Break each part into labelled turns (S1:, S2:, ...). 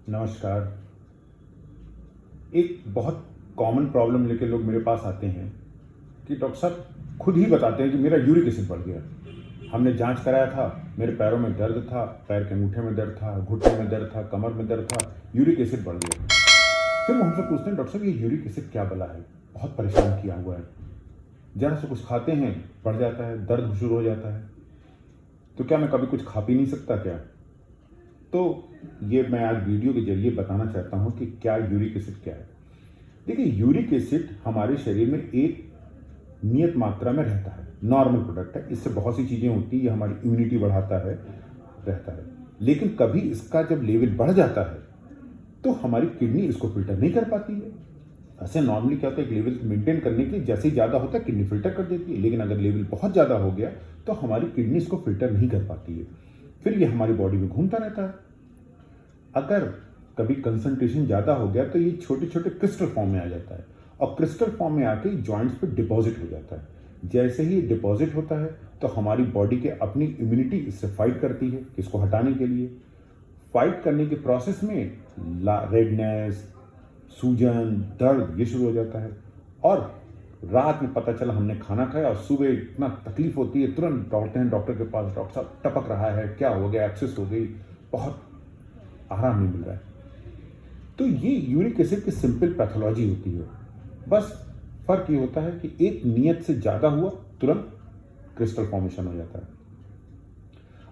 S1: नमस्कार। एक बहुत कॉमन प्रॉब्लम लेके लोग मेरे पास आते हैं कि डॉक्टर साहब खुद ही बताते हैं कि मेरा यूरिक एसिड बढ़ गया। हमने जांच कराया था, मेरे पैरों में दर्द था, पैर के अंगूठे में दर्द था, घुटने में दर्द था, कमर में दर्द था, यूरिक एसिड बढ़ गया। फिर वो हमसे पूछते हैं, डॉक्टर साहब ये यूरिक एसिड क्या बला है, बहुत परेशान किया हुआ है, जरा से कुछ खाते हैं बढ़ जाता है, दर्द शुरू हो जाता है, तो क्या मैं कभी कुछ खा पी नहीं सकता क्या? तो ये मैं आज वीडियो के जरिए बताना चाहता हूँ कि क्या यूरिक एसिड क्या है। देखिए, यूरिक एसिड हमारे शरीर में एक नियत मात्रा में रहता है, नॉर्मल प्रोडक्ट है। इससे बहुत सी चीज़ें होती हैं, ये हमारी इम्यूनिटी बढ़ाता है, रहता है। लेकिन कभी इसका जब लेवल बढ़ जाता है तो हमारी किडनी इसको फिल्टर नहीं कर पाती है। ऐसे नॉर्मली क्या होता है, एक लेवल मेंटेन करने के लिए जैसे ही ज़्यादा होता है किडनी फिल्टर कर देती है, लेकिन अगर लेवल बहुत ज़्यादा हो गया तो हमारी किडनी इसको फिल्टर नहीं कर पाती है। फिर ये हमारी बॉडी में घूमता रहता है। अगर कभी कंसंट्रेशन ज़्यादा हो गया तो ये छोटे छोटे क्रिस्टल फॉर्म में आ जाता है, और क्रिस्टल फॉर्म में आके जॉइंट्स पे डिपॉजिट हो जाता है। जैसे ही डिपॉजिट होता है तो हमारी बॉडी के अपनी इम्यूनिटी इससे फाइट करती है, इसको हटाने के लिए। फाइट करने के प्रोसेस में रेडनेस, सूजन, दर्द ये शुरू हो जाता है। और रात में पता चला हमने खाना खाया और सुबह इतना तकलीफ होती है, तुरंत दौड़ते हैं डॉक्टर के पास, डॉक्टर साहब टपक रहा है, क्या हो गया, एक्सेस हो गई, बहुत आराम नहीं मिल रहा है। तो ये यूरिक एसिड की सिंपल पैथोलॉजी होती है। बस फर्क ये होता है कि एक नियत से ज़्यादा हुआ तुरंत क्रिस्टल फॉर्मेशन हो जाता है।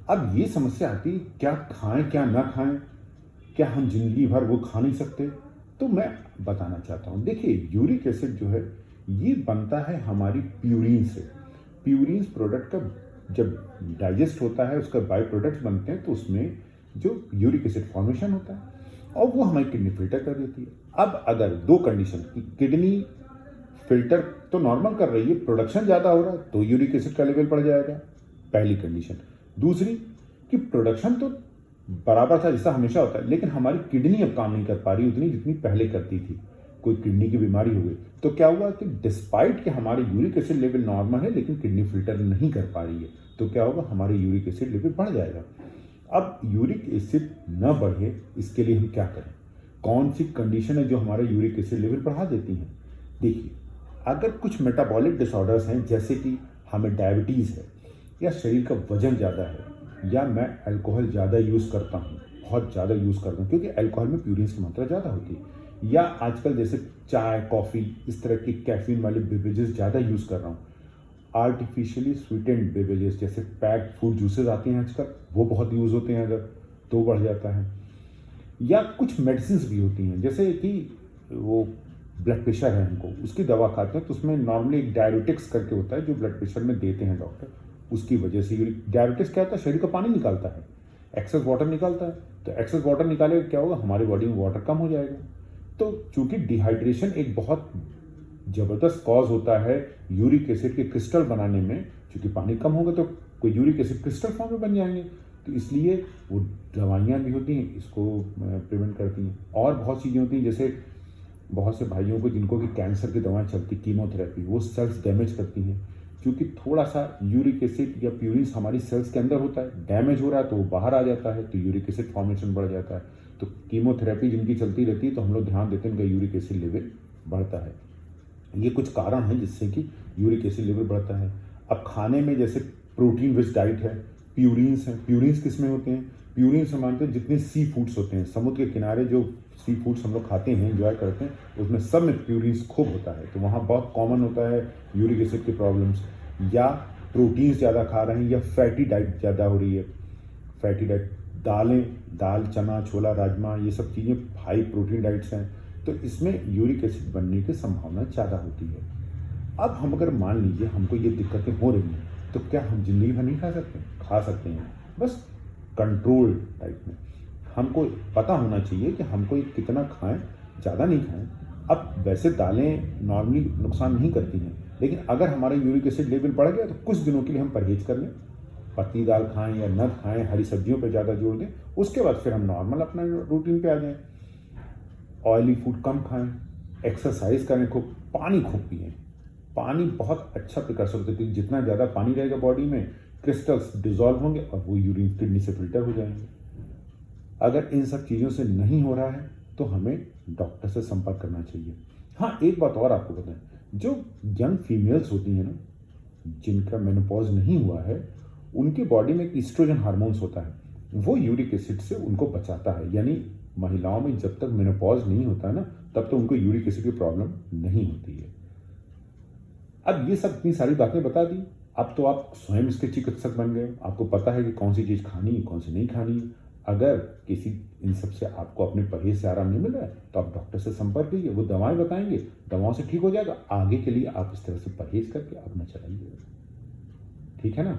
S1: अब ये समस्या आती है, क्या खाएं क्या ना खाएं, क्या हम जिंदगी भर वो खा नहीं सकते? तो मैं बताना चाहता हूँ। देखिए, यूरिक एसिड जो है ये बनता है हमारी प्यूरिन से। प्यूरिन प्रोडक्ट का जब डाइजेस्ट होता है, उसका बाई प्रोडक्ट्स बनते हैं, तो उसमें जो यूरिक एसिड फॉर्मेशन होता है और वो हमारी किडनी फिल्टर कर देती है। अब अगर दो कंडीशन की, किडनी फिल्टर तो नॉर्मल कर रही है, प्रोडक्शन ज़्यादा हो रहा है तो यूरिक एसिड का लेवल बढ़ जाएगा, पहली कंडीशन। दूसरी कि प्रोडक्शन तो बराबर था जैसा हमेशा होता है, लेकिन हमारी किडनी अब काम नहीं कर पा रही उतनी जितनी पहले करती थी, कोई किडनी की बीमारी हो गई, तो क्या हुआ कि डिस्पाइट कि हमारे यूरिक एसिड लेवल नॉर्मल है लेकिन किडनी फिल्टर नहीं कर पा रही है, तो क्या होगा, हमारे यूरिक एसिड लेवल बढ़ जाएगा। अब यूरिक एसिड न बढ़े इसके लिए हम क्या करें? कौन सी कंडीशन है जो हमारे यूरिक एसिड लेवल बढ़ा देती हैं? देखिए, अगर कुछ मेटाबॉलिक डिसऑर्डर्स हैं, जैसे कि हमें डायबिटीज़ है, या शरीर का वजन ज़्यादा है, या मैं अल्कोहल ज़्यादा यूज़ करता हूँ, बहुत ज़्यादा यूज़ करता हूँ, क्योंकि अल्कोहल में प्यूरिन की मात्रा ज़्यादा होती है, या आजकल जैसे चाय, कॉफ़ी, इस तरह की कैफीन वाले बेवरेजेस ज़्यादा यूज़ कर रहा हूँ, आर्टिफिशियली स्वीटेंड बेवरेजेस जैसे पैक्ड फूड जूसेस आती हैं आजकल, वो बहुत यूज़ होते हैं, अगर तो बढ़ जाता है। या कुछ मेडिसिन भी होती हैं, जैसे कि वो ब्लड प्रेशर है, हमको उसकी दवा खाते हैं तो उसमें नॉर्मली एक डायबिटिक्स करके होता है जो ब्लड प्रेशर में देते हैं डॉक्टर, उसकी वजह से यूरिक डायबिटिक्स क्या होता है, शरीर का पानी निकालता है, एक्सेस वाटर निकालता है, तो एक्सेस वाटर निकाले क्या होगा, हमारी बॉडी में वाटर कम हो जाएगा। तो चूंकि डिहाइड्रेशन एक बहुत ज़बरदस्त कॉज होता है यूरिक एसिड के क्रिस्टल बनाने में, क्योंकि पानी कम होगा तो कोई यूरिक एसिड क्रिस्टल फॉर्म में बन जाएंगे, तो इसलिए वो दवाइयाँ भी होती हैं इसको प्रिवेंट करती हैं। और बहुत चीज़ें होती हैं, जैसे बहुत से भाइयों को जिनको कि कैंसर की दवाएं चलती, कीमोथेरेपी, वो सेल्स डैमेज करती हैं, क्योंकि थोड़ा सा यूरिक एसिड या प्यूरिन हमारी सेल्स के अंदर होता है, डैमेज हो रहा है तो वो बाहर आ जाता है, तो यूरिक एसिड फॉर्मेशन बढ़ जाता है। तो कीमोथेरेपी जिनकी चलती रहती है तो हम लोग ध्यान देते हैं उनका यूरिक एसिड लेवल बढ़ता है। ये कुछ कारण हैं जिससे कि यूरिक एसिड लेवल बढ़ता है। अब खाने में जैसे प्रोटीन रिच डाइट है, प्यूरिन्स हैं। प्यूरिन्स किस में होते हैं? प्यूरिन्स हम मानते हैं जितने सी फूड्स होते हैं, समुद्र के किनारे जो सी फूड्स हम लोग खाते हैं, एंजॉय करते हैं, उसमें सब में प्यूरिन्स खूब होता है, तो वहाँ बहुत कॉमन होता है यूरिक एसिड की प्रॉब्लम्स। या प्रोटीन्स ज़्यादा खा रहे हैं, या फैटी डाइट ज़्यादा हो रही है, फैटी डाइट, दालें, दाल, चना, छोला, राजमा, ये सब चीज़ें हाई प्रोटीन डाइट्स हैं, तो इसमें यूरिक एसिड बनने की संभावना ज़्यादा होती है। अब हम अगर मान लीजिए हमको ये दिक्कतें हो रही हैं, तो क्या हम जिंदगी भर नहीं खा सकते? खा सकते हैं, बस कंट्रोल टाइप में। हमको पता होना चाहिए कि हमको ये कितना खाएं, ज़्यादा नहीं खाएं। अब वैसे दालें नॉर्मली नुकसान नहीं करती हैं, लेकिन अगर हमारा यूरिक एसिड लेवल बढ़ गया तो कुछ दिनों के लिए हम परहेज कर लें, पतली दाल खाएं या न खाएं, हरी सब्जियों पर ज़्यादा जोर दें, उसके बाद फिर हम नॉर्मल अपना रूटीन पे आ जाएं। ऑयली फूड कम खाएं, एक्सरसाइज करें, खूब पानी खूब पिएं। पानी बहुत अच्छा प्रिकर्सर होता है, क्योंकि जितना ज़्यादा पानी रहेगा बॉडी में, क्रिस्टल्स डिजॉल्व होंगे और वो यूरिन किडनी से फिल्टर हो जाएंगे। अगर इन सब चीज़ों से नहीं हो रहा है तो हमें डॉक्टर से संपर्क करना चाहिए। हाँ, एक बात और आपको बताएं, जो यंग फीमेल्स होती हैं ना, जिनका मेनोपॉज नहीं हुआ है, उनकी बॉडी में एक ईस्ट्रोजन हार्मोन्स होता है, वो यूरिक एसिड से उनको बचाता है। यानी महिलाओं में जब तक मेनोपॉज नहीं होता है ना, तब तक उनको यूरिक एसिड की प्रॉब्लम नहीं होती है। अब ये सब इतनी सारी बातें बता दी, अब तो आप स्वयं इसके चिकित्सक बन गए। आपको पता है कि कौन सी चीज़ खानी है, कौन सी नहीं खानी है। अगर किसी इन सब से आपको अपने परहेज से आराम नहीं मिल रहा है तो आप डॉक्टर से संपर्क कीजिए, वो दवाएं बताएंगे, दवाओं से ठीक हो जाएगा। आगे के लिए आप इस तरह से परहेज करके अपना चलाइए, ठीक है ना।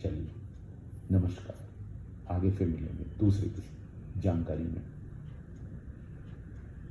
S1: चलिए, नमस्कार। आगे फिर मिलेंगे दूसरी किसी जानकारी में।